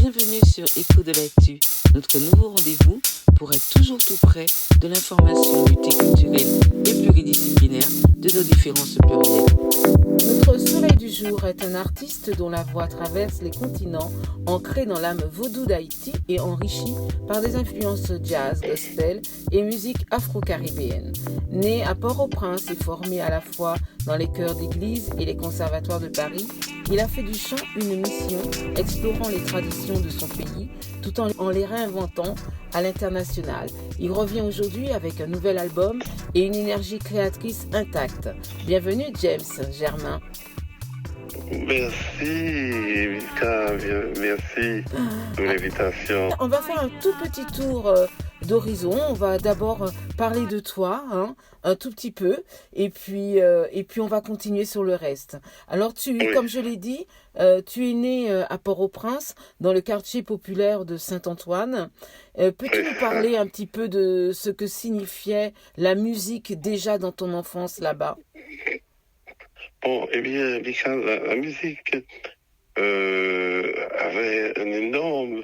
Bienvenue sur Écho de l'actu, notre nouveau rendez-vous pour être toujours tout près de l'information multiculturelle et pluridisciplinaire de nos différences plurielles. Notre soleil du jour est un artiste dont la voix traverse les continents, ancré dans l'âme vaudou d'Haïti et enrichi par des influences jazz, gospel et musique afro-caribéenne. Né à Port-au-Prince et formé à la fois dans les chœurs d'église et les conservatoires de Paris, il a fait du chant une mission, explorant les traditions de son pays tout en les réinventant à l'international. Il revient aujourd'hui avec un nouvel album et une énergie créatrice intacte. Bienvenue James Germain. Merci Mika, merci pour l'invitation. On va faire un tout petit tour d'horizon. On va d'abord parler de toi, un tout petit peu, et puis on va continuer sur le reste. Alors comme je l'ai dit, tu es né à Port-au-Prince, dans le quartier populaire de Saint-Antoine. Peux-tu nous parler un petit peu de ce que signifiait la musique déjà dans ton enfance là-bas? Bon, eh bien, Mika, la musique avait une énorme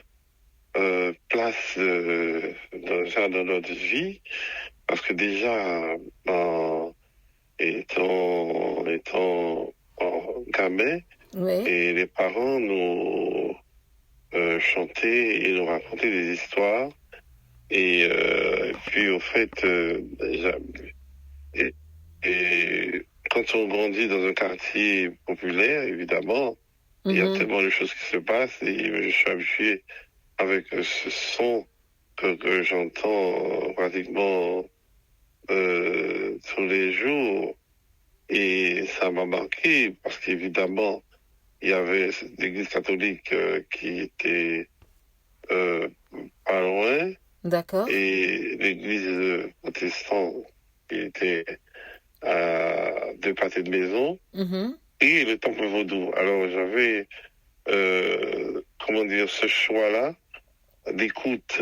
place dans notre vie, parce que déjà, étant gamin, Oui. et les parents nous chantaient et nous racontaient des histoires, et puis au fait, et quand on grandit dans un quartier populaire, évidemment, il y a tellement de choses qui se passent, et je suis habitué avec ce son que j'entends pratiquement tous les jours, et ça m'a marqué parce qu'évidemment il y avait l'église catholique qui était pas loin. D'accord. Et l'église protestante qui était à 2 pâtés de maison, et le temple vaudou. Alors j'avais ce choix-là d'écoute,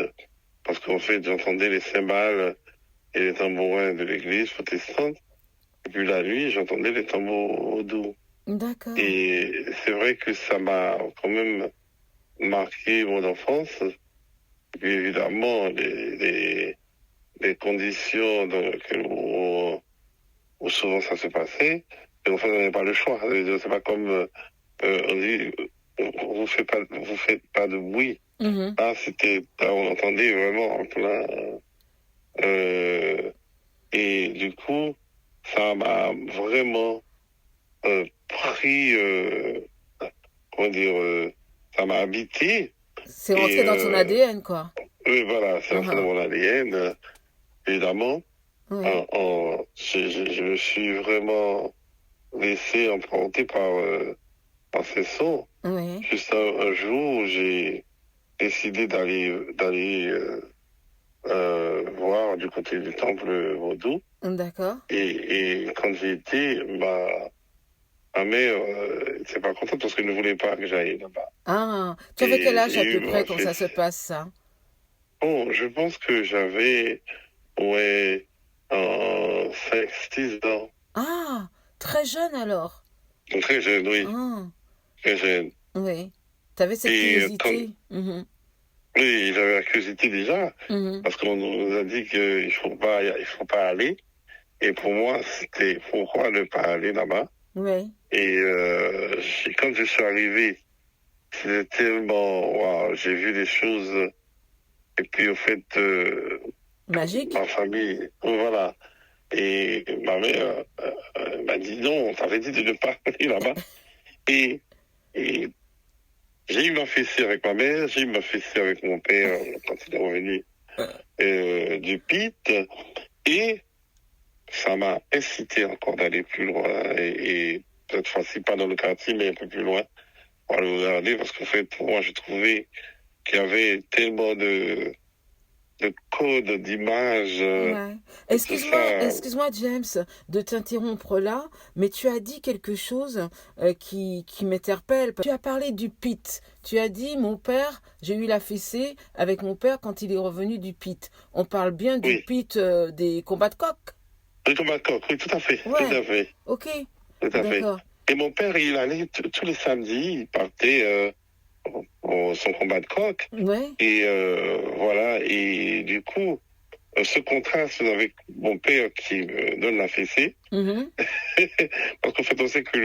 parce qu'en fait j'entendais les cymbales et les tambourins de l'église protestante, et puis la nuit j'entendais les tambours vaudous. D'accord. Et c'est vrai que ça m'a quand même marqué mon enfance. Et puis évidemment les conditions dans lesquelles où souvent ça se passait, et en fait on n'avait pas le choix. C'est pas comme on dit, vous faites pas de bruit. Là, on entendait vraiment en plein. Et du coup, ça m'a vraiment pris, ça m'a habité. C'est rentré dans ton ADN, quoi. Oui, voilà, c'est rentré dans mon ADN, évidemment. Oui. Je me suis vraiment laissé emprunter par ces sons. Oui. Juste un jour où j'ai décidé d'aller voir du côté du temple vaudou. D'accord. Et quand j'y étais, ma mère n'était pas contente parce qu'elle ne voulait pas que j'aille là-bas. Ah, tu avais quel âge à peu près quand ça se passe, ça? Bon, je pense que j'avais 5-6 ans. Ah, très jeune alors. Très jeune, oui. Ah. Très jeune. Oui. Tu avais cette curiosité. Oui, j'avais la curiosité déjà, parce qu'on nous a dit qu'il faut pas aller. Et pour moi, c'était pourquoi ne pas aller là-bas. Oui. Et quand je suis arrivé, c'était tellement, waouh, j'ai vu des choses. Et puis au fait, magique. Ma famille, voilà. Et ma mère m'a dit non, on t'avait dit de ne pas aller là-bas. et j'ai eu ma fessée avec ma mère, j'ai eu ma fessée avec mon père quand il est revenu du PIT, et ça m'a incité encore d'aller plus loin, et cette fois-ci pas dans le quartier, mais un peu plus loin, pour aller regarder, parce qu'en fait, pour moi, je trouvais qu'il y avait tellement de codes, d'images. Ouais. Excuse-moi, James, de t'interrompre là, mais tu as dit quelque chose qui m'interpelle. Tu as parlé du pit. Tu as dit, j'ai eu la fessée avec mon père quand il est revenu du pit. On parle bien du pit des combats de coq. Les combats de coq, oui, tout à fait. Ouais. Tout à fait. Ok. Tout à fait. D'accord. Et mon père, il allait tous les samedis, il partait son combat de coq. Ouais. Et voilà, et du coup, ce contraste avec mon père qui me donne la fessée, Mhm. parce qu'en fait, on sait que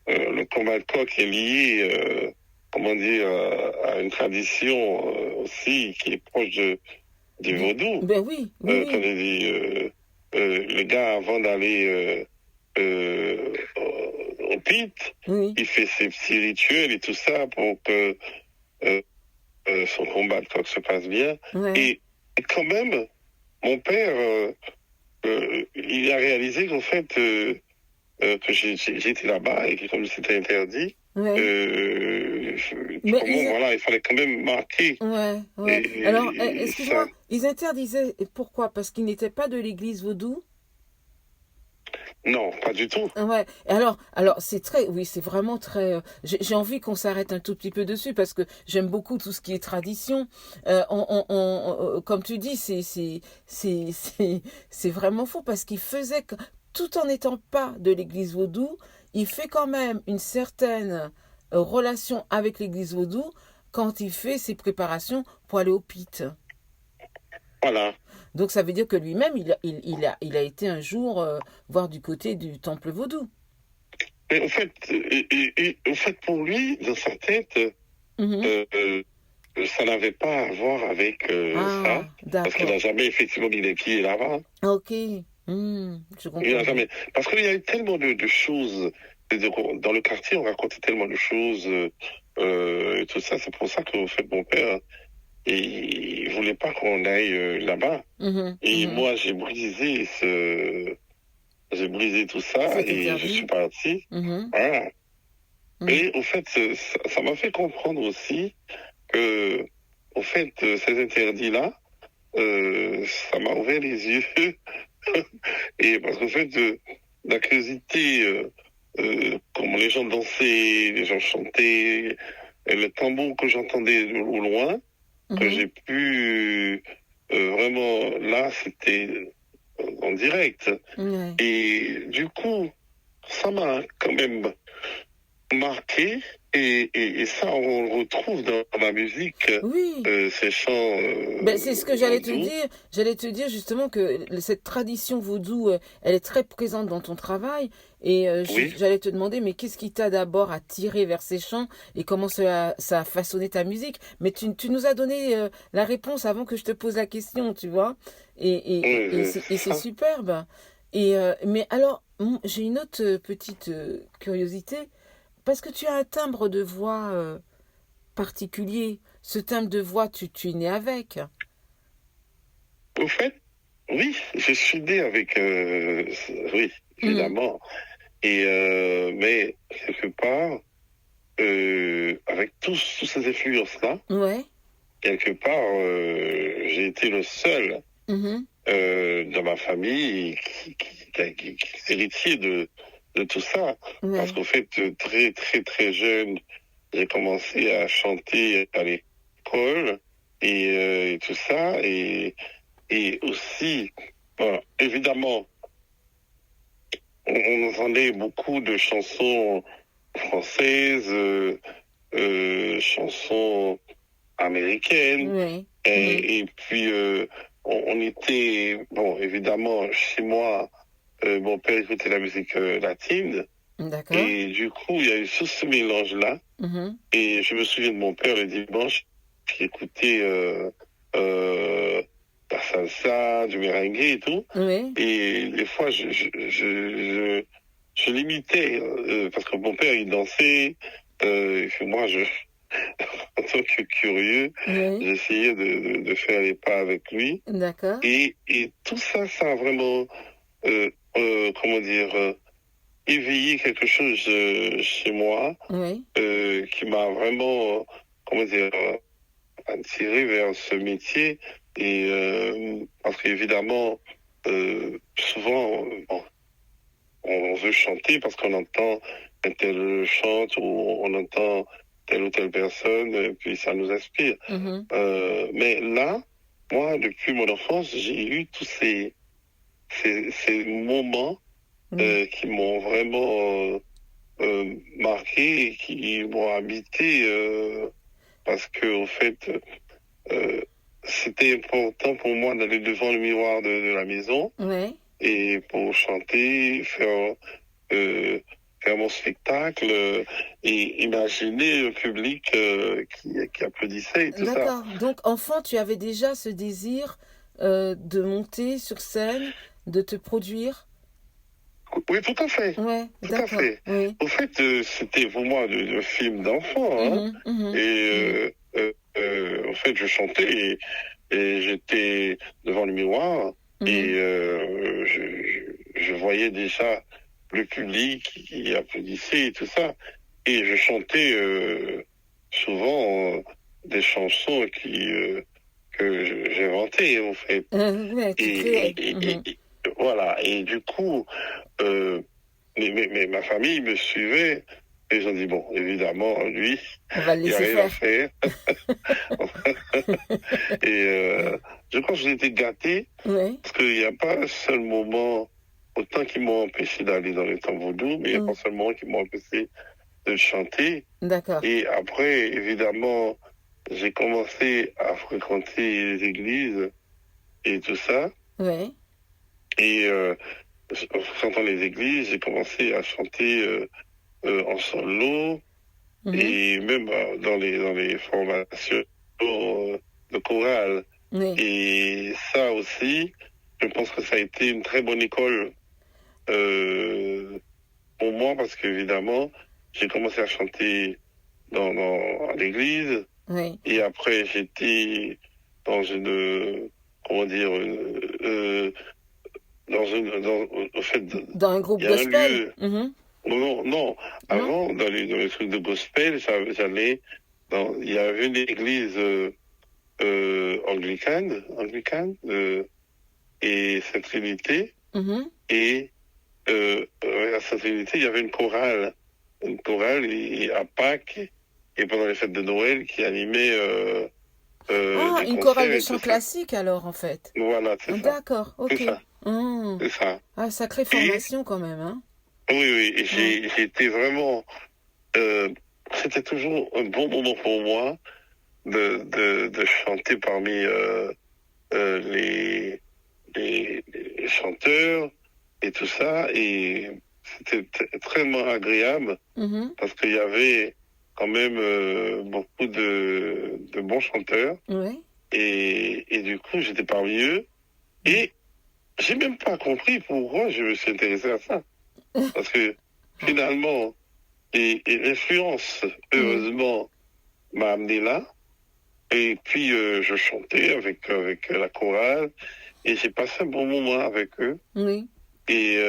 le combat de coq est lié, comment dire, à une tradition aussi qui est proche du vaudou. Ben oui, oui, Quand oui. on dit, le gars, avant d'aller au pit, Oui. il fait ses petits rituels et tout ça pour que euh, son combat de coq se passe bien. Ouais. Et quand même, mon père, il a réalisé qu'en fait, que j'étais là-bas et que comme c'était interdit, Ouais. Mais pour moi, voilà, il fallait quand même marquer. ouais, ouais. Alors, Et excuse-moi, ça, ils interdisaient, pourquoi? Parce qu'ils n'étaient pas de l'église vaudou? non, pas du tout. Ouais. C'est très, oui, c'est vraiment très. J'ai envie qu'on s'arrête un tout petit peu dessus parce que j'aime beaucoup tout ce qui est tradition. Comme tu dis, c'est vraiment faux parce qu'il faisait tout en n'étant pas de l'église vaudou, il fait quand même une certaine relation avec l'église vaudou quand il fait ses préparations pour aller au pit. Voilà. Donc ça veut dire que lui-même, il a été un jour voir du côté du temple vaudou. Mais en fait, pour lui, dans sa tête, Mhm. ça n'avait pas à voir avec ça, Ah, parce qu'il d'accord. n'a jamais effectivement mis les pieds là-bas. Ok. Je Il n'a comprends mieux. jamais. Parce qu'il y a eu tellement de choses. Dans le quartier, on racontait tellement de choses, et tout ça. C'est pour ça que, en fait, mon père, il voulait pas qu'on aille là-bas. Mhm, Et mhm. moi, j'ai brisé tout ça C'est et je suis interdit. parti. Mhm, Voilà. mhm. Et au fait, ça m'a fait comprendre aussi que, au fait, ces interdits-là, ça m'a ouvert les yeux. Et parce qu'en fait, la curiosité, comment les gens dansaient, les gens chantaient, et le tambour que j'entendais au loin, que Mhm. j'ai pu vraiment, là, c'était en direct. Ouais. Et du coup, ça m'a quand même marqué. Et ça, on le retrouve dans la musique, Oui. ces chants Ben, c'est ce que j'allais te vaudous. dire. J'allais te dire justement que cette tradition vaudou, elle est très présente dans ton travail. Et Oui. j'allais te demander, mais qu'est-ce qui t'a d'abord attiré vers ces chants et comment ça a façonné ta musique? Mais tu nous as donné la réponse avant que je te pose la question, tu vois. Et c'est Ça. superbe. Mais alors, j'ai une autre petite curiosité. Parce que tu as un timbre de voix particulier. Ce timbre de voix, tu es né avec. Au fait, oui, je suis né avec, oui, Mhm. évidemment. Mais quelque part, avec toutes ces influences-là, Ouais. quelque part, j'ai été le seul Mhm. dans ma famille qui est héritier de tout ça. Parce Ouais. qu'en fait, très, très, très jeune, j'ai commencé à chanter à l'école et tout ça. Et aussi, bon, évidemment, on entendait beaucoup de chansons françaises, chansons américaines. Ouais. Mhm. Et puis, on était, bon, évidemment, chez moi, mon père écoutait la musique latine. D'accord. Et du coup, il y a eu tout ce mélange-là. Mhm. Et je me souviens de mon père le dimanche qui écoutait euh, la salsa, du merengue et tout. Ouais. Et des fois, je l'imitais parce que mon père, il dansait. Et puis moi, en tant que curieux, Ouais. j'essayais de faire les pas avec lui. D'accord. Et tout ça, ça a vraiment, comment dire, éveillé quelque chose chez moi Ouais. qui m'a vraiment, comment dire, attiré vers ce métier. Et parce qu'évidemment, souvent, bon, on veut chanter parce qu'on entend un tel chante ou on entend telle ou telle personne, et puis ça nous inspire. Mhm. Mais là, moi, depuis mon enfance, j'ai eu tous ces moments Oui. qui m'ont vraiment marqué et qui m'ont habité parce que, au fait, c'était important pour moi d'aller devant le miroir de la maison Ouais. et pour chanter, faire mon spectacle et imaginer le public qui applaudissait et tout ça. D'accord. Donc, enfant, tu avais déjà ce désir de monter sur scène, de te produire? Oui, tout à fait. Ouais, Tout à d'accord. fait. Oui. Au fait, c'était pour moi le film d'enfant. Hein. Mhm. Et en fait, je chantais et j'étais devant le miroir et je voyais déjà le public qui applaudissait et tout ça. Et je chantais souvent des chansons que j'inventais, en fait. Ouais, tu créais. Et voilà. Et du coup, mais ma famille me suivait. Et ils ont dit, bon, évidemment, lui, On va le il n'y a laisser rien à faire. faire. Et je crois que j'ai été gâté Oui. parce qu'il n'y a pas un seul moment, autant qui m'ont empêché d'aller dans les temps vaudou, mais il n'y a pas un seul moment qui m'ont empêché de chanter. D'accord. Et après, évidemment, j'ai commencé à fréquenter les églises et tout ça. Oui. Et en fréquentant les églises, j'ai commencé à chanter en solo et même dans les formations de chorale. Oui. Et ça aussi, je pense que ça a été une très bonne école pour moi parce qu'évidemment, j'ai commencé à chanter à l'église Oui. et après j'étais dans une, comment dire, en fait, Dans un groupe il y a un gospel. lieu. Non. Avant, dans les trucs de gospel, j'allais il y avait une église anglicane et Sainte-Trinité. Et à Sainte-Trinité, il y avait une chorale et à Pâques et pendant les fêtes de Noël qui animait des Une concerts chorale de et chant tout ça. classique alors en fait. Voilà, c'est ça. D'accord, ok. C'est ça. C'est ça. Ah, sacrée formation quand même, hein. Oui, et j'ai été vraiment... c'était toujours un bon moment pour moi de chanter parmi les chanteurs et tout ça. Et c'était extrêmement agréable parce qu'il y avait quand même beaucoup de bons chanteurs. Oui. Et du coup, j'étais parmi eux. Et j'ai même pas compris pourquoi je me suis intéressé à ça. Parce que finalement, et l'influence, heureusement, m'a amené là. Et puis, je chantais avec la chorale. Et j'ai passé un bon moment avec eux. Oui. Et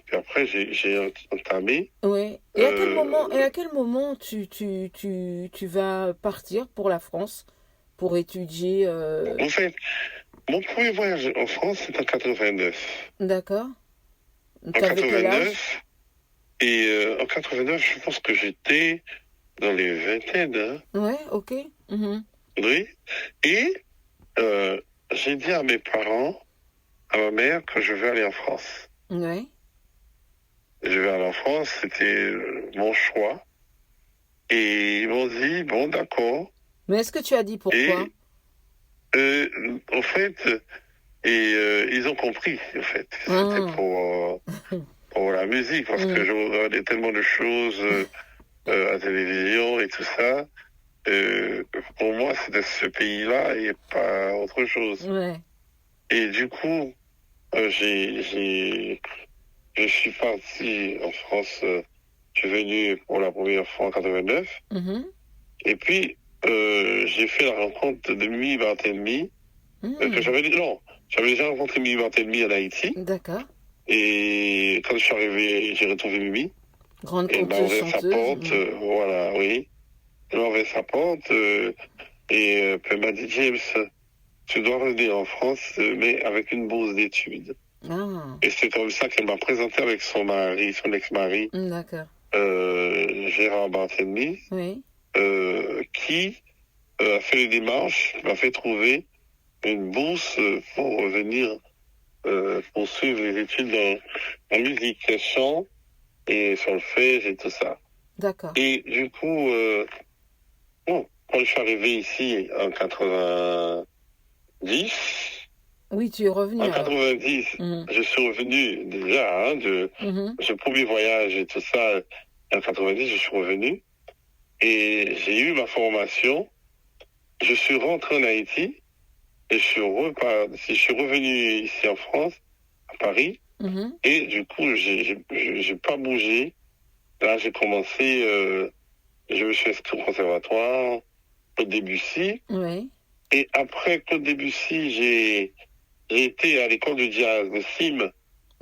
puis après, j'ai entamé. Oui. Et à quel moment tu vas partir pour la France pour étudier En fait, mon premier voyage en France, c'est en 89. D'accord. En T'avais quel âge? 89. Et en 89, je pense que j'étais dans les vingtaines. Hein. Ouais, ok. Oui. Et j'ai dit à mes parents, à ma mère, que je vais aller en France. Ouais. Je vais aller en France, c'était mon choix. Et ils m'ont dit, bon, d'accord. Mais est-ce que tu as dit pourquoi? Et, en fait, ils ont compris, en fait. C'était pour la musique, parce que je regardais tellement de choses à la télévision et tout ça. Pour moi, c'était ce pays-là et pas autre chose. Ouais. Et du coup, je suis parti en France. Je suis venu pour la première fois en 89. Et puis, j'ai fait la rencontre de Mimi Barthélémy. J'avais déjà rencontré Mimi Barthélémy en Haïti. D'accord. Et quand je suis arrivé, j'ai retrouvé Mimi. Grande Elle m'a ouvert sa porte. Voilà, oui. Elle m'a ouvert sa porte. Et puis elle m'a dit, James, tu dois revenir en France, mais avec une bourse d'études. Et c'est comme ça qu'elle m'a présenté avec son mari, son ex-mari, D'accord. Gérard Barthélémy, qui a fait les démarches, m'a fait trouver une bourse pour revenir poursuivre les études en musique, chant et solfège et tout ça. D'accord. Et du coup, quand je suis arrivé ici en 90, Oui, tu es revenu en alors. 90, Mhm. je suis revenu déjà, hein, de Mhm. ce premier voyage et tout ça. En 90, je suis revenu et j'ai eu ma formation. Je suis rentré en Haïti et je suis revenu ici en France, à Paris. Mhm. Et du coup, j'ai pas bougé. Là, j'ai commencé, je me suis inscrit au conservatoire, Claude Debussy. Oui. Et après Claude Debussy, j'ai été à l'école de jazz de CIM,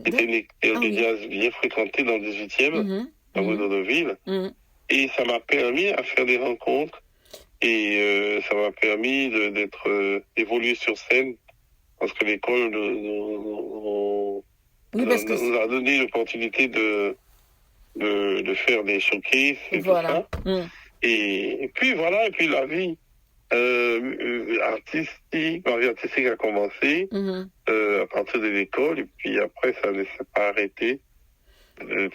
qui était une école Ah de oui. jazz bien fréquentée dans le 18e, Mhm. à Mhm. Vaudeville. Mhm. Et ça m'a permis à faire des rencontres et ça m'a permis d'être évolué sur scène parce que l'école Oui, parce que nous a donné l'opportunité de faire des showcases et tout voilà. ça. Mhm. Et puis voilà, et puis la vie artistique, ma vie artistique a commencé Mhm. à partir de l'école et puis après ça ne s'est pas arrêté.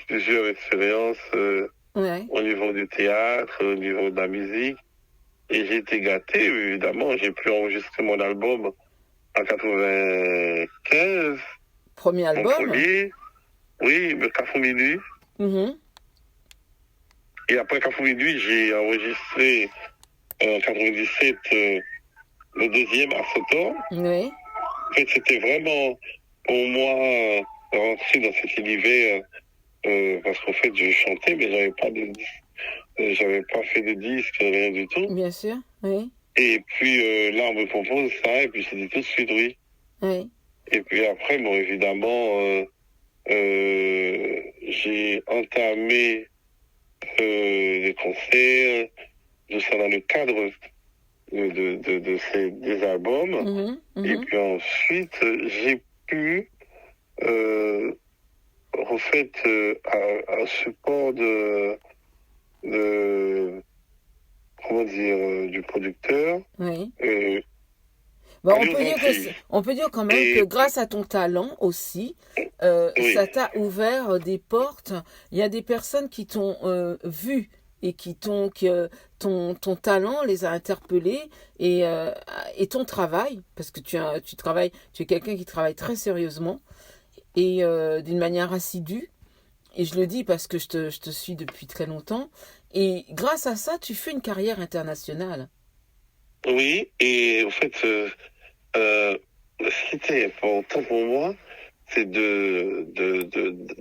Plusieurs expériences Ouais. au niveau du théâtre, au niveau de la musique. Et j'ai été gâté, évidemment. J'ai pu enregistrer mon album en 95, Premier mon album. premier. Oui, le Carrefour Minuit. Mhm. Et après Carrefour Minuit, j'ai enregistré en 97 le deuxième à Soto. Oui. En fait, c'était vraiment pour moi rentrer dans cet univers parce qu'en fait, je chantais, mais j'avais pas fait de disque, rien du tout. Bien sûr. Oui. Et puis là, on me propose ça, et puis j'ai dit tout de suite oui. Oui. Et puis après, bon, évidemment, j'ai entamé des concerts, tout ça dans le cadre des albums. Mhm. Et Mhm. puis ensuite, j'ai pu, en fait, un support comment dire, du producteur. Oui. Bon, on peut dire quand même que grâce à ton talent aussi, oui. ça t'a ouvert des portes. Il y a des personnes qui t'ont vu et ton talent les a interpellés et ton travail, parce que tu es quelqu'un qui travaille très sérieusement et d'une manière assidue. Et je le dis parce que je te suis depuis très longtemps. Et grâce à ça, tu fais une carrière internationale. Oui, et en fait, ce qui était important pour moi, c'est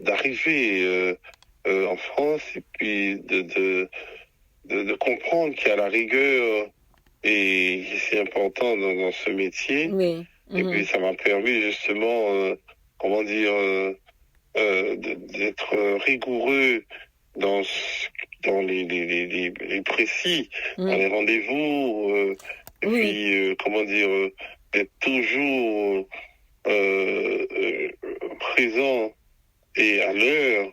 d'arriver en France et puis de comprendre qu'il y a la rigueur et c'est important dans ce métier. Oui. Et puis ça m'a permis justement, comment dire, d'être rigoureux dans les précis, dans les rendez-vous, et puis comment dire, d'être toujours présent et à l'heure,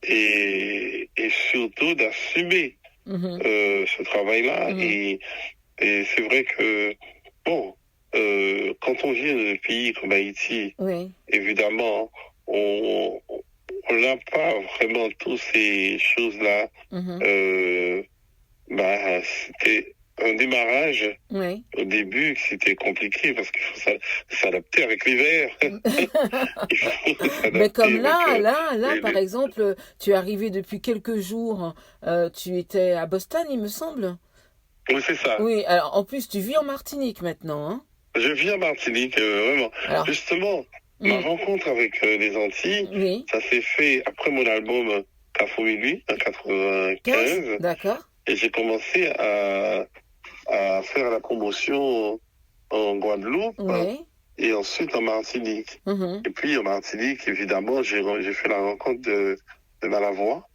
et surtout d'assumer ce travail-là. Et c'est vrai que, bon, quand on vient d'un pays comme Haïti, évidemment, on n'a pas vraiment toutes ces choses-là. C'était un démarrage au début, c'était compliqué parce qu'il faut s'adapter avec l'hiver. Mais comme là, par exemple, tu es arrivé depuis quelques jours, tu étais à Boston, il me semble. Oui, c'est ça. Oui, alors en plus, tu vis en Martinique maintenant, hein? Je vis en Martinique, vraiment. Alors, justement, ma rencontre avec les Antilles, ça s'est fait après mon album Carrefour Minuit, en 95. D'accord. Et j'ai commencé à faire la promotion en Guadeloupe et ensuite en Martinique. Et puis en Martinique, évidemment, j'ai fait la rencontre de Malavoie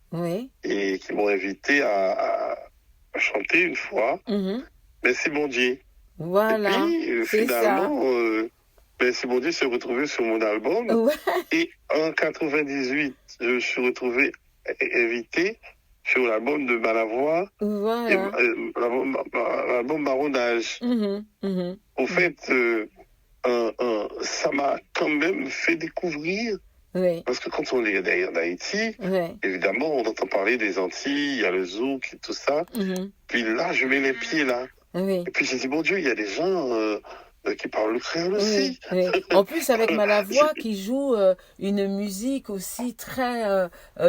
et qui m'ont invité à chanter une fois. Merci bon Dieu. Voilà. Et puis finalement, Merci bon Dieu s'est retrouvé sur mon album. Et en 98, je me suis retrouvé invité sur l'album de Malavoie, l'album Marronnage. Au fait, ça m'a quand même fait découvrir, parce que quand on est d'ailleurs d'Haïti, évidemment, on entend parler des Antilles, il y a le zouk et tout ça. Puis là, je mets les pieds là. Oui. Et puis j'ai dit, mon Dieu, il y a des gens qui parlent le créole Oui, aussi. oui. En plus, avec Malavoie qui joue une musique aussi très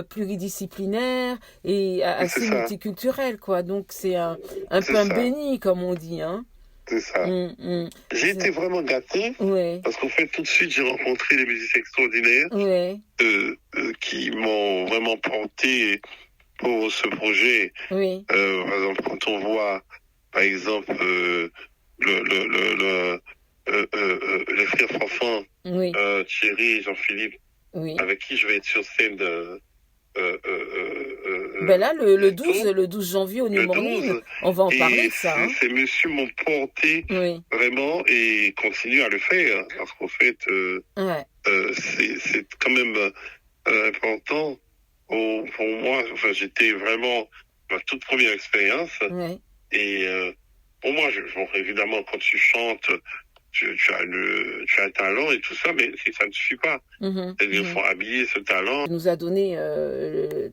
pluridisciplinaire et C'est assez ça, multiculturelle, quoi. Donc, c'est un c'est pain ça, béni, comme on dit, hein. c'est ça. Mm. J'ai été vraiment gâté Ouais, parce qu'en fait, tout de suite, j'ai rencontré des musiciens extraordinaires ouais, qui m'ont vraiment porté pour ce projet. oui, Par exemple, quand on voit, par exemple, les frères Fanfan, oui, Thierry et Jean-Philippe, oui. avec qui je vais être sur scène Ben là, bientôt, le 12 janvier au New le Morning, 12. on va en parler Et de ça, hein. ces messieurs m'ont porté Oui, vraiment et continuent à le faire. Parce qu'en fait, ouais, c'est quand même important pour moi. Enfin, j'étais vraiment ma toute première expérience. ouais. Et pour moi, bon, évidemment, quand tu chantes, tu as un talent et tout ça, mais ça ne suffit pas. Mhm, C'est-à-dire, il mhm. faut habiller ce talent. Tu nous a donné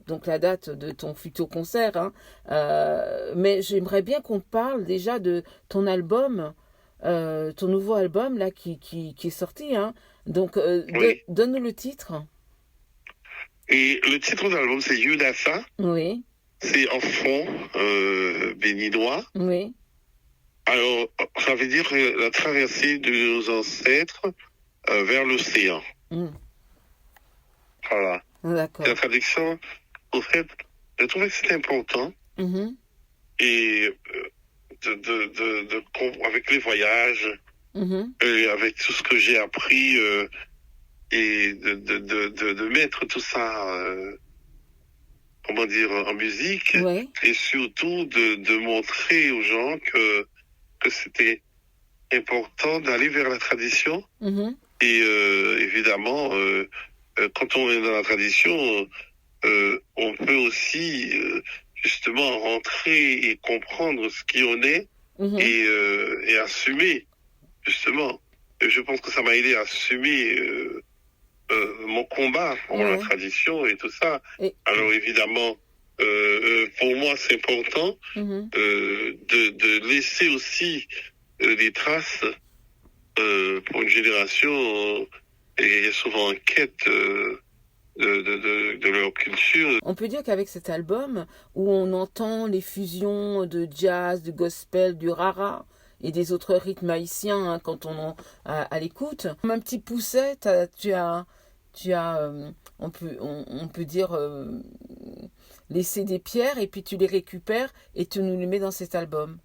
donc la date de ton futur concert, hein. Mais j'aimerais bien qu'on parle déjà de ton album, ton nouveau album là qui est sorti, hein. Donc Oui. donne-nous le titre. Et le titre de l'album, c'est Yudasa. Oui, C'est en fond béninois. oui, Alors, ça veut dire la traversée de nos ancêtres vers l'océan. mm, Voilà. C'est la d'accord. traduction. Au fait, je trouvais que c'était important. Mhm, Et avec les voyages, mhm, et avec tout ce que j'ai appris, et de mettre tout ça, comment dire, en musique, ouais, et surtout de montrer aux gens que c'était important d'aller vers la tradition. mhm, Et évidemment, quand on est dans la tradition, on peut aussi justement rentrer et comprendre ce qui on est mhm. et assumer, justement. Et je pense que ça m'a aidé à assumer mon combat pour la Ouais. tradition et tout ça. Et, Alors évidemment, pour moi, c'est important mhm. de laisser aussi des traces pour une génération et souvent en quête de leur culture. On peut dire qu'avec cet album, où on entend les fusions de jazz, du gospel, du rara et des autres rythmes haïtiens, hein, quand on en à l'écoute, comme un petit pousset, tu as on peut dire laissé des pierres et puis tu les récupères et tu nous les mets dans cet album.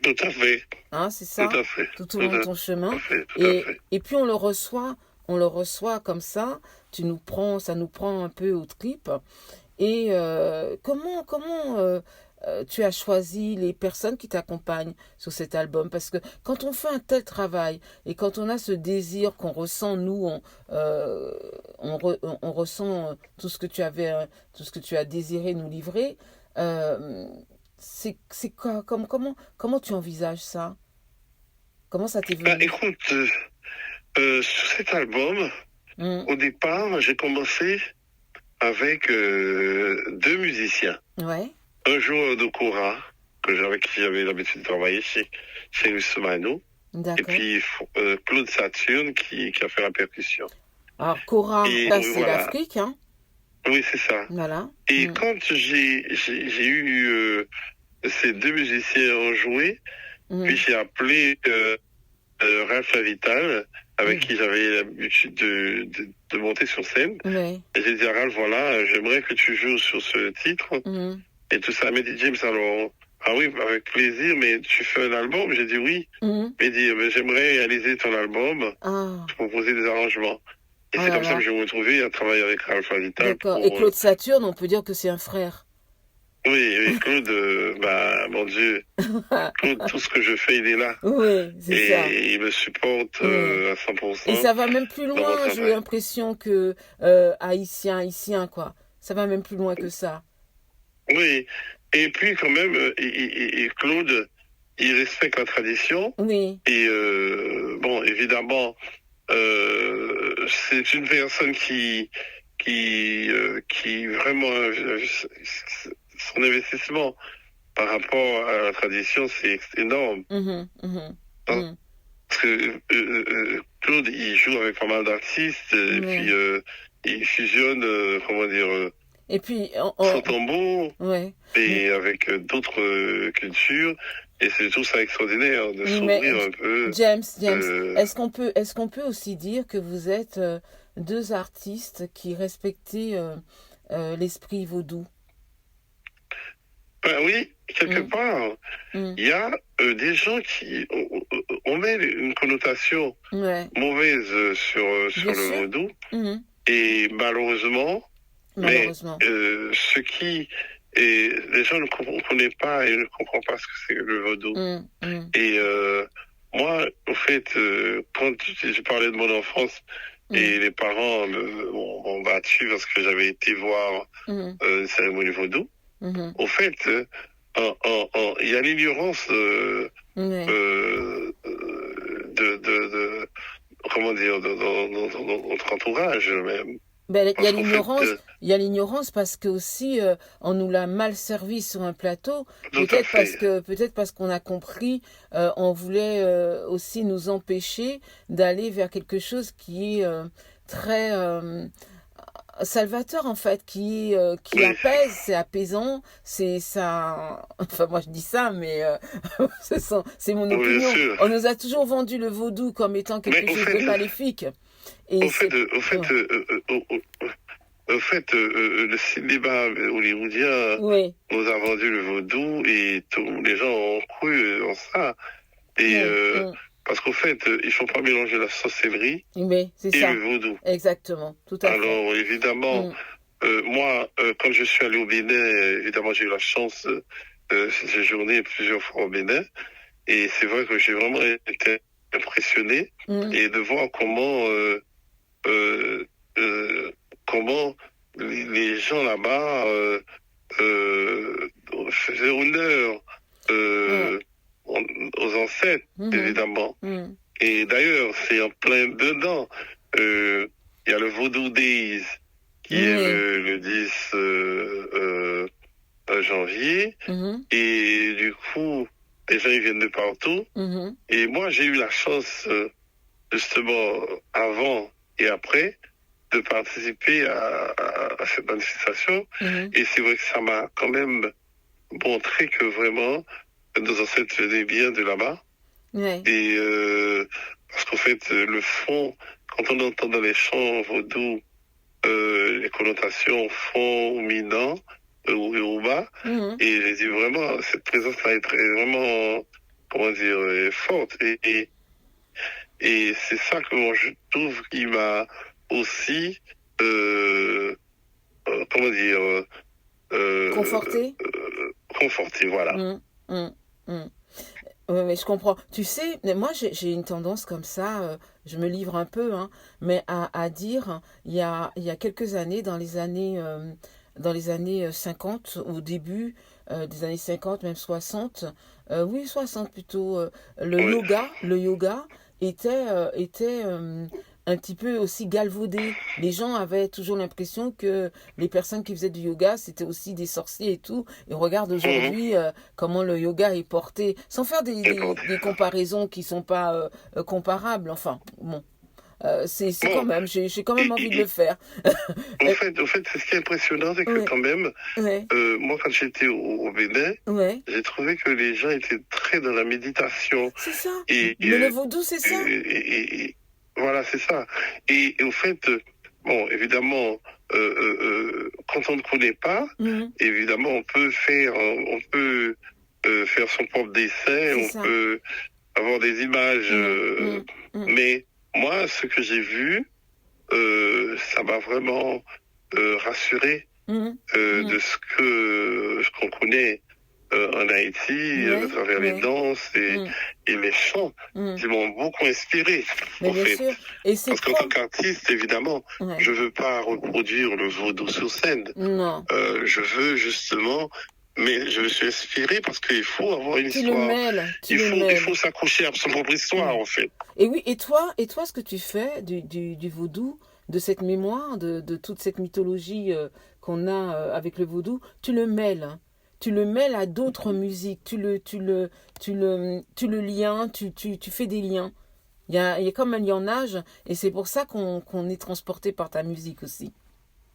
Tout à fait, Hein, c'est tout ça, à fait, tout au tout long de à ton chemin. fait, tout à fait. Et puis on le reçoit comme ça, ça nous prend un peu aux tripes. Et comment tu as choisi les personnes qui t'accompagnent sur cet album? Parce que quand on fait un tel travail et quand on a ce désir qu'on ressent, nous, on ressent tout ce que tu avais, tout ce que tu as désiré nous livrer. euh, c'est quoi, comment tu envisages ça? Comment ça t'est Bah, venu? écoute, sur cet album, Hmm, au départ, j'ai commencé avec deux musiciens. ouais, Un joueur de kora, avec qui j'avais l'habitude de travailler chez Rusmano, et d'accord. puis Claude Saturne qui a fait la percussion. Alors, Cora, Et là, c'est voilà, l'Afrique, hein? oui, c'est ça. Voilà. Et Hmm, quand j'ai eu ces deux musiciens ont joué, hmm, puis j'ai appelé Ralph Vital, avec hmm, qui j'avais l'habitude de monter sur scène. ouais. Et j'ai dit à Ralph, voilà, j'aimerais que tu joues sur ce titre. Hmm, Et tout ça. Il m'a dit, James, alors, ah oui, avec plaisir, mais tu fais un album? J'ai dit oui. hmm. Il m'a dit, j'aimerais réaliser ton album, Ah, proposer des arrangements. Et oh c'est là comme ça que là. je me suis retrouvé à travailler avec Ralph Vital D'accord. Et pour... Claude Saturne, on peut dire que c'est un frère. oui, Claude, bah, mon Dieu, Claude, tout ce que je fais, il est là. Oui, c'est ça. Et il me supporte Oui. à Et 100% ça va même plus dans mon loin, j'ai travail. l'impression que haïtien, quoi. Ça va même plus loin que ça. Oui, et puis quand même, et Claude, il respecte la tradition. Oui. Et bon, évidemment, c'est une personne qui vraiment, son investissement par rapport à la tradition, c'est énorme. Mhm, mhm, Hein. mhm. Parce que Claude, il joue avec pas mal d'artistes, et puis Ouais. il fusionne, comment dire, Et puis, son tambour ouais. et avec d'autres cultures. Et c'est tout ça extraordinaire de Oui, mais s'ouvrir un peu. James, Euh, est-ce qu'on peut aussi dire que vous êtes deux artistes qui respectez l'esprit vaudou? ben oui, quelque Mm, part, mm. il y a des gens qui on met une connotation Ouais, mauvaise bien sur le sûr. vaudou. Mhm. Et malheureusement, mais Malheureusement. ce qui et les gens ne comprenaient pas et ne comprennent pas ce que c'est le vaudou. Mm, mm, Et moi, au fait, quand je parlais de mon enfance mm, et les parents m'ont battu parce que j'avais été voir mm, une cérémonie vaudou, mhm. au fait, il y a l'ignorance Ouais. de comment dire, dans notre entourage même. Ben, Parce qu'en fait, il y a l'ignorance parce que aussi on nous l'a mal servi sur un plateau. tout à fait. Peut-être parce qu'on a compris, on voulait aussi nous empêcher d'aller vers quelque chose qui est très salvateur en fait, qui Oui, apaise, c'est apaisant, c'est ça. Enfin moi je dis ça, mais c'est mon oui, bien opinion. sûr. On nous a toujours vendu le vaudou comme étant Mais quelque chose de maléfique. Et au fait, c'est ouais. au fait, le cinéma hollywoodien Oui, nous a vendu le vaudou et tous les gens ont cru en ça. Et oui, parce qu'au fait, il faut pas mélanger la sorcellerie oui, c'est et ça, le vaudou. exactement, tout à fait. Alors évidemment, Mm, moi, quand je suis allé au Bénin, évidemment, j'ai eu la chance de séjourner plusieurs fois au Bénin. Et c'est vrai que j'ai vraiment été impressionné mm, et de voir euh, euh, comment les gens là-bas euh, faisaient honneur ouais, euh, aux ancêtres, mhm, évidemment. mm, Et d'ailleurs, c'est en plein dedans. Euh, Il y a le Voodoo Days qui est oui, le 10 janvier. mhm, Et du coup, les gens ils viennent de partout. mhm, Et moi, j'ai eu la chance, justement, avant et après, de participer à cette manifestation. mhm, Et c'est vrai que ça m'a quand même montré que vraiment, nos ancêtres venaient bien de là-bas. ouais, Et parce qu'en fait, le fond, quand on entend dans les chants vaudous les connotations fond, minant ou Yoruba, mhm, et j'ai dit vraiment, cette présence-là est très, vraiment, comment dire, forte. Et c'est ça que moi, je trouve qui m'a aussi, euh, comment dire, conforté. conforté, voilà. Mm, mm, mm. Ouais, mais je comprends. Tu sais, mais moi j'ai une tendance comme ça, je me livre un peu, hein, mais à dire, il y a quelques années, dans les années 50, au début des années 50, même 60, oui 60 plutôt, Oui. le yoga était un petit peu aussi galvaudé. Les gens avaient toujours l'impression que les personnes qui faisaient du yoga, c'était aussi des sorciers et tout. Et regarde Mhm. aujourd'hui comment le yoga est porté, sans faire des, Et des, des comparaisons qui sont pas comparables. Enfin, bon, c'est quand bon, même, j'ai quand et, même envie de et- le et faire. Euh, au fait, ce qui est impressionnant, c'est que ouais, quand même, ouais, moi, quand j'étais au Bénin, ouais, j'ai trouvé que les gens étaient très dans la méditation. c'est ça. Et, Mais le vaudou, c'est ça. voilà, c'est ça. Et au fait, bon, évidemment, quand on ne connaît pas, Mhm, évidemment, on peut faire son propre dessin, c'est on ça. peut avoir des images, Mhm, mhm, mhm, mais moi, ce que j'ai vu, ça m'a vraiment rassuré mhm, de mhm. ce qu'on connaît en Haïti à Ouais, travers les ouais. danses Mhm, et les chants mhm. qui m'ont beaucoup inspiré, Mais en bien fait. sûr. Et c'est Parce qu'en tant propre. qu'artiste, évidemment, Ouais. je veux pas reproduire le vaudou sur scène. Non. Je veux justement, mais je me suis inspiré parce qu'il faut avoir une Tu le histoire. mêles, tu le Il mêles. faut s'accrocher à son propre histoire, Ouais. en fait. Et oui, et toi, ce que tu fais du vaudou, de cette mémoire, de toute cette mythologie qu'on a avec le vaudou, tu le mêles, hein. tu le mêles à d'autres musiques, tu le liens, tu fais des liens. Il y a comme un lionnage, et c'est pour ça qu'on est transporté par ta musique aussi.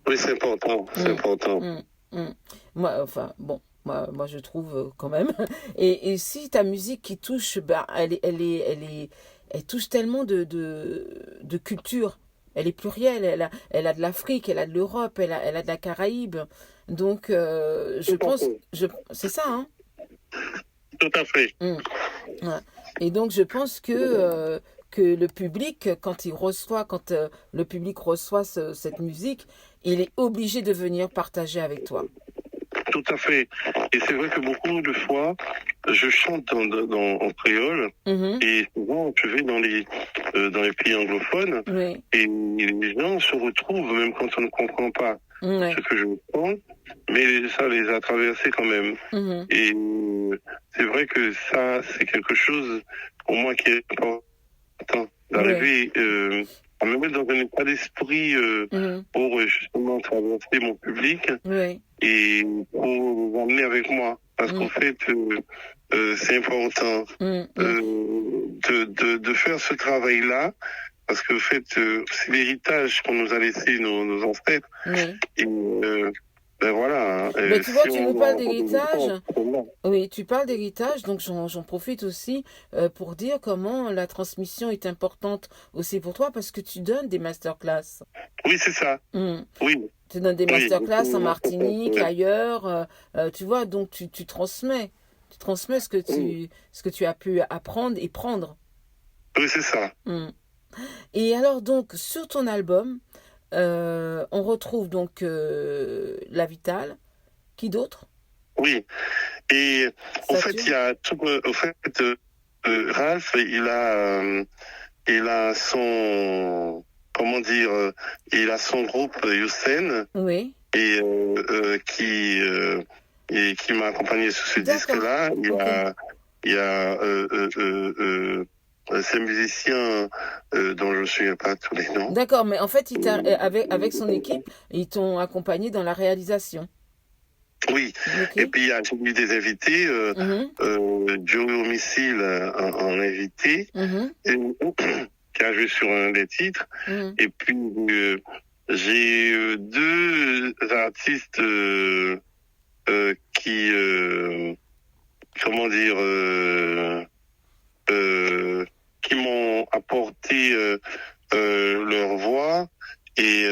Oui, c'est important, c'est Mm, important. mm, mm. Moi, enfin, bon, moi je trouve quand même. Et si ta musique qui touche, bah, elle touche tellement de culture. Elle est plurielle, elle a de l'Afrique, elle a de l'Europe, elle a de la Caraïbe. Donc, je Tout à pense, fait. c'est ça, hein? Tout à fait. Mm. Ouais. Et donc, je pense que le public, quand le public reçoit cette musique, il est obligé de venir partager avec toi. Tout à fait. Et c'est vrai que beaucoup de fois, je chante en créole Mhm. et souvent je vais dans les pays anglophones Oui, et les gens se retrouvent même quand on ne comprend pas ouais. ce que je chante, mais ça les a traversés quand même. Mhm. Et c'est vrai que ça, c'est quelque chose pour moi qui est important Oui, d'arriver à me mettre dans un état d'esprit mhm. pour justement traverser mon public Oui, et pour vous emmener avec moi. Parce qu'en mhm. fait, c'est important Mhm. Mhm. de faire ce travail-là, parce que en fait, c'est l'héritage qu'on nous a laissé nos ancêtres. Oui. Et ben voilà, hein, Mais tu vois, si tu on nous doit parles avoir des d'héritage. efforts, c'est bon. Oui, tu parles d'héritage, donc j'en profite aussi pour dire comment la transmission est importante aussi pour toi parce que tu donnes des masterclass. Oui, c'est ça. Hmm. Oui, Tu donnes des oui. masterclass en Martinique, ailleurs, tu vois, donc tu transmets. Tu transmets Oui, ce que tu as pu apprendre et prendre. oui, c'est ça. Hmm. Et alors, donc, sur ton album, on retrouve donc La Vitale. Qui d'autre? Oui. Et au fait, il y Saturne? a tout, au fait, Ralph, il a son, comment dire, il a son groupe Youssef Oui. et qui m'a accompagné sur ce D'accord. disque-là. Ok. Il y a ces musiciens dont je ne me souviens pas tous les noms. D'accord, mais en fait, avec son équipe, ils t'ont accompagné dans la réalisation. Oui, et Ok? puis j'ai eu des invités, Mhm, Joe Missile en invité, mhm, et, qui a joué sur un des titres. mhm. Et puis j'ai deux artistes qui, comment dire, qui m'ont apporté leur voix. Et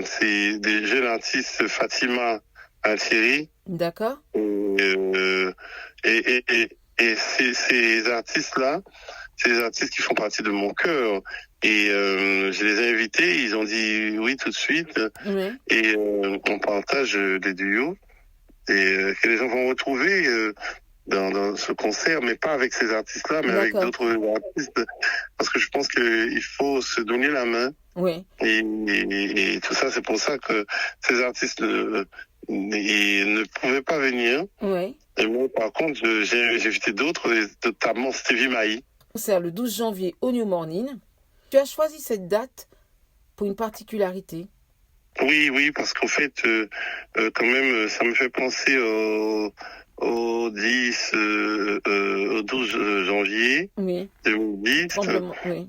c'est des jeunes artistes, Fatima Altieri. D'accord? Euh, et ces artistes-là, c'est des artistes qui font partie de mon cœur. Et je les ai invités, ils ont dit oui tout de suite. Oui. Et on partage des duos et que les gens vont retrouver dans ce concert, mais pas avec ces artistes-là, mais avec D'accord. d'autres artistes. Parce que je pense qu'il faut se donner la main. Oui. Et tout ça, c'est pour ça que ces artistes ne pouvaient pas venir. Oui. Et moi, par contre, j'ai invité d'autres, notamment Stevie Maï. C'est le 12 janvier au New Morning. Tu as choisi cette date pour une particularité. Oui, oui, parce qu'en fait, quand même, ça me fait penser au 10, au 12 janvier Oui. 2010, Tremblement. Oui.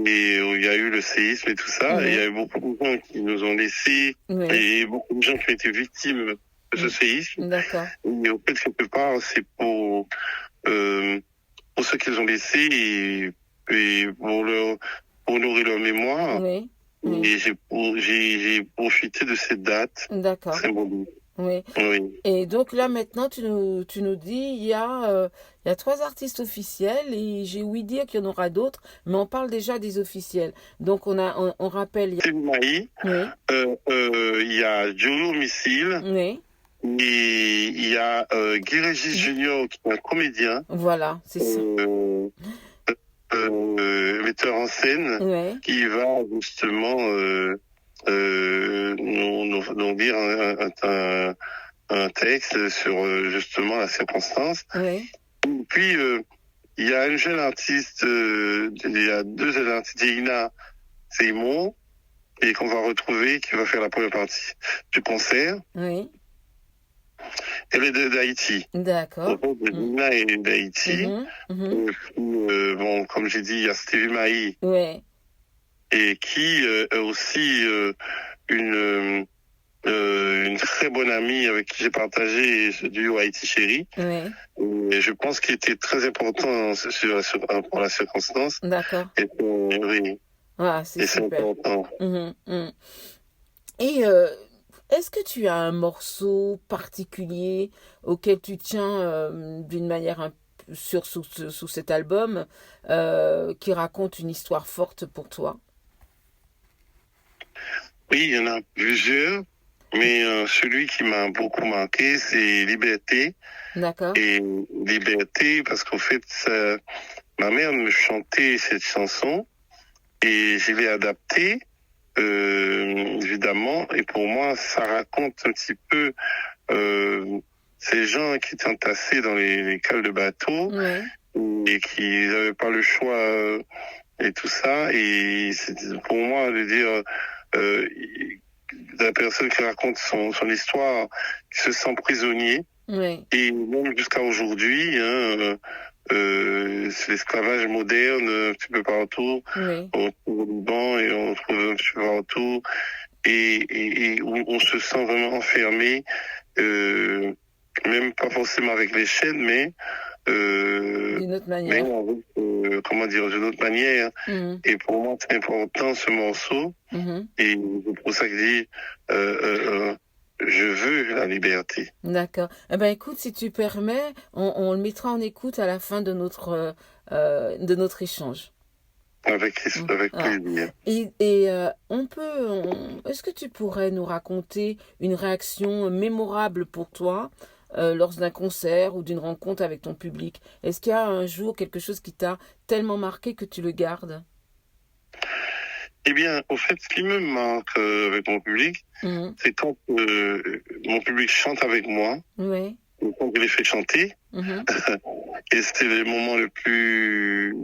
et où il y a eu le séisme et tout ça. Et il y a Oui. eu beaucoup de gens qui nous ont laissés, Oui. et beaucoup de gens qui ont été victimes de ce séisme. D'accord. Et au fait, quelque part, c'est pour ceux qu'ils ont laissés et pour nourrir leur mémoire. Oui. Oui. Et j'ai profité de cette date D'accord. symbolique. Oui. Oui. Et donc là maintenant tu nous dis il y a 3 artistes officiels et j'ai ouï dire qu'il y en aura d'autres, mais on parle déjà des officiels. Donc on rappelle C'est Maï. oui, Il y a Joe Missile. oui, Et il y a Guy Régis Junior, qui est un comédien, voilà, c'est ça. Metteur en scène, Oui, qui va justement nous dire un texte sur justement la circonstance. oui, Et puis, il y a une jeune artiste, il y a deux jeunes artistes, Ina Seymour, et qu'on va retrouver, qui va faire la première partie du concert. oui, Elle est d'Haïti. D'accord. Nina est d'Haïti. Et puis, bon, comme j'ai dit, il y a Stevie Maï. Ouais. Et qui est aussi une très bonne amie avec qui j'ai partagé ce duo Haïti Chérie. Ouais. Et je pense qu'il était très important pour la circonstance. D'accord. Et oui. Ah, c'est super. C'est important. Et est-ce que tu as un morceau particulier auquel tu tiens d'une manière sous cet album qui raconte une histoire forte pour toi? Oui, il y en a plusieurs, mais celui qui m'a beaucoup marqué, c'est Liberté. D'accord. Et Liberté, parce qu'en fait, ma mère me chantait cette chanson et je l'ai adaptée, évidemment. Et pour moi, ça raconte un petit peu ces gens qui étaient entassés dans les cales de bateau et qui n'avaient pas le choix et tout ça. Et c'est pour moi de dire la personne qui raconte son histoire, qui se sent prisonnier. Et même jusqu'à aujourd'hui, c'est l'esclavage moderne un petit peu partout. On trouve au Liban et on trouve un petit peu partout. Et où on se sent vraiment enfermé, même pas forcément avec les chaînes, mais d'une autre manière. Mais avec, comment dire, d'une autre manière. Et pour moi, c'est important ce morceau. Et c'est pour ça que je dis, je veux la liberté. D'accord. Eh ben, écoute, si tu permets, on le mettra en écoute à la fin de notre échange. Avec plaisir. Et est-ce que tu pourrais nous raconter une réaction mémorable pour toi lors d'un concert ou d'une rencontre avec ton public? Est-ce qu'il y a un jour quelque chose qui t'a tellement marqué que tu le gardes? Eh bien, au fait, ce qui me marque avec mon public, c'est quand mon public chante avec moi, quand je les fais chanter, et c'est le moment le plus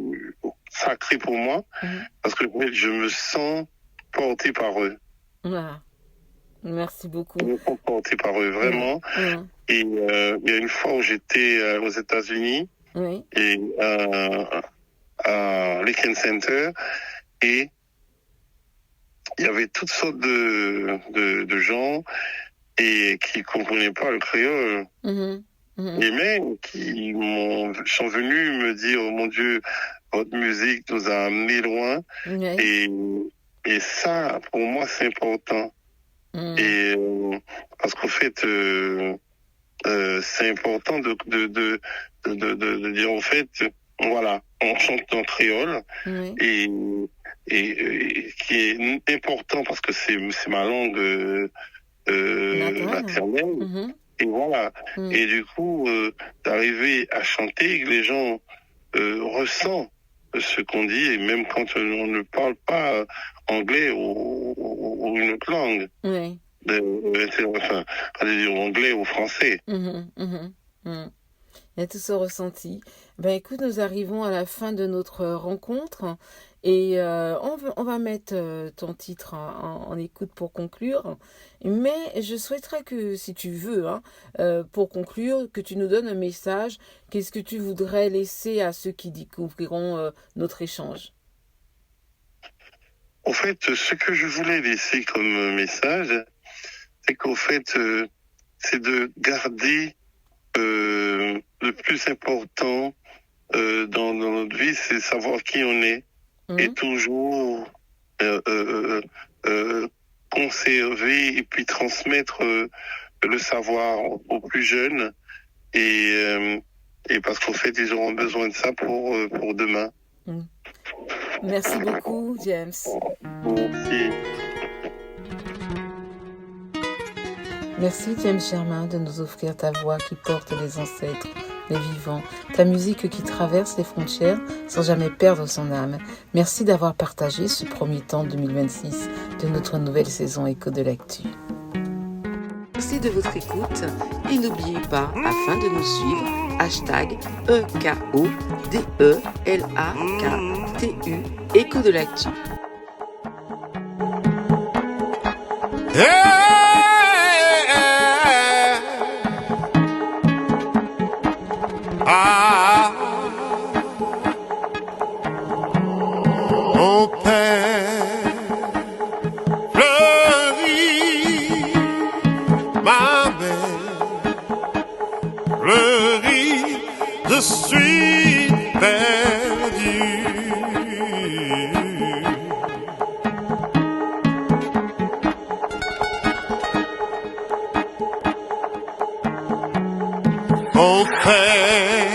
sacré pour moi, parce que je me sens porté par eux. Merci beaucoup. Je me sens porté par eux, vraiment. Et il y a une fois où j'étais aux États-Unis, et à Lincoln Center, et il y avait toutes sortes de gens et qui comprenaient pas le créole. Et même qui sont venus me dire, oh mon Dieu, votre musique nous a amenés loin. Et ça, pour moi, c'est important. Et parce qu'en fait, c'est important de dire, en fait, voilà, on chante en créole. Et qui est important parce que c'est ma langue maternelle. Et voilà. Et du coup, d'arriver à chanter, que les gens ressentent ce qu'on dit, et même quand on ne parle pas anglais ou une autre langue. Enfin, pas dire anglais ou français. Il y a tout ce ressenti. Ben écoute, nous arrivons à la fin de notre rencontre et on va mettre ton titre en écoute pour conclure. Mais je souhaiterais que, si tu veux, pour conclure, que tu nous donnes un message. Qu'est-ce que tu voudrais laisser à ceux qui découvriront notre échange? En fait, ce que je voulais laisser comme message, c'est qu'au fait, c'est de garder le plus important dans notre vie, c'est savoir qui on est et toujours conserver et puis transmettre le savoir aux plus jeunes et parce qu'en fait, ils auront besoin de ça pour demain. Merci beaucoup, James. Merci. Merci James Germain de nous offrir ta voix qui porte les ancêtres, les vivants, ta musique qui traverse les frontières sans jamais perdre son âme. Merci d'avoir partagé ce premier temps 2026 de notre nouvelle saison Écho de l'actu. Merci de votre écoute et n'oubliez pas, afin de nous suivre, #EKODELAKTU Écho de l'actu. fait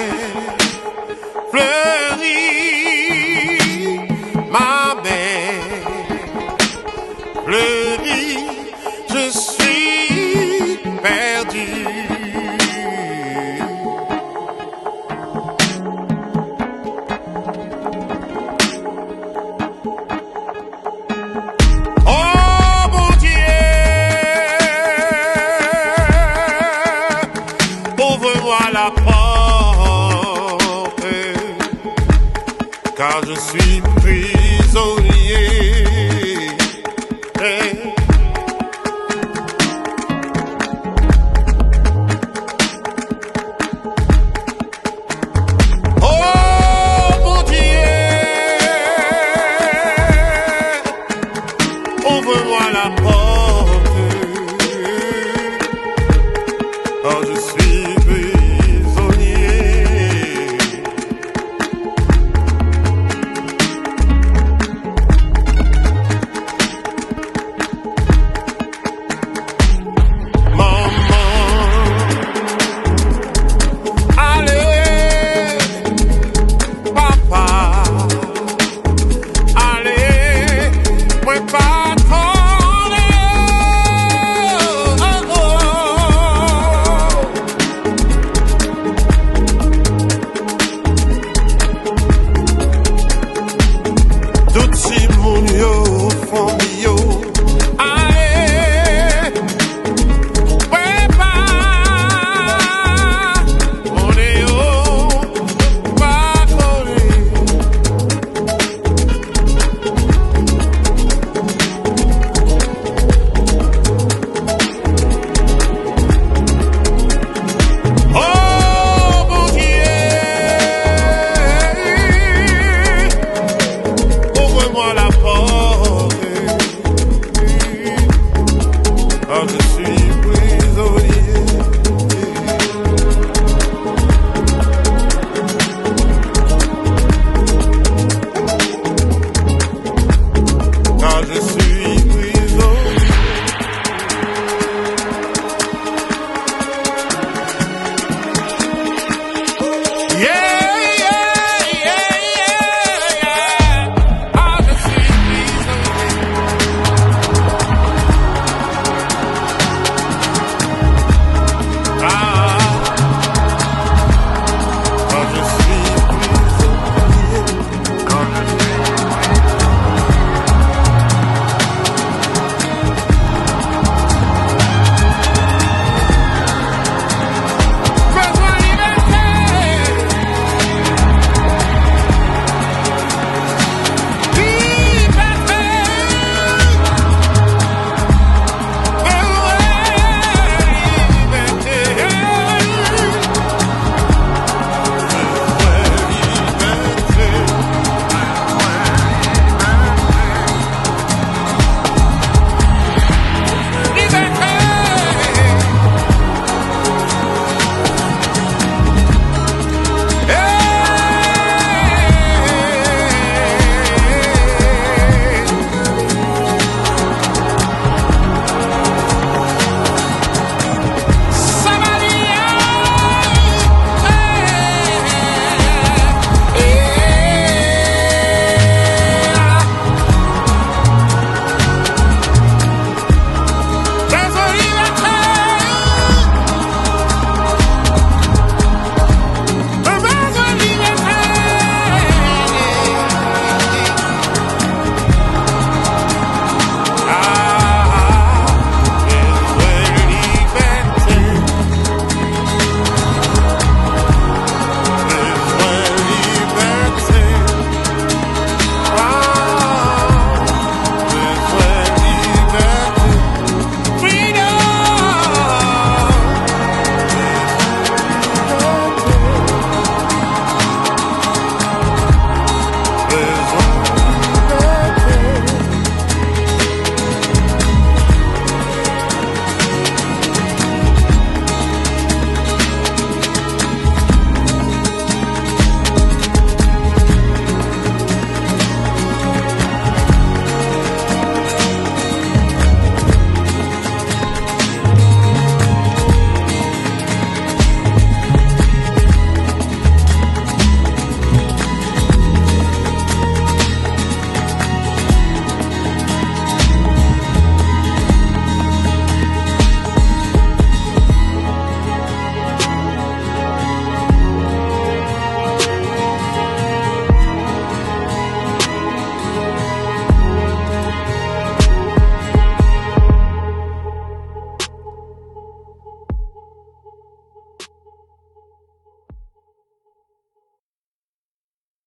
fleurir ma mère, fleurir, je suis perdu. Oh mon Dieu, ouvre-moi la porte, car je suis prisonnier.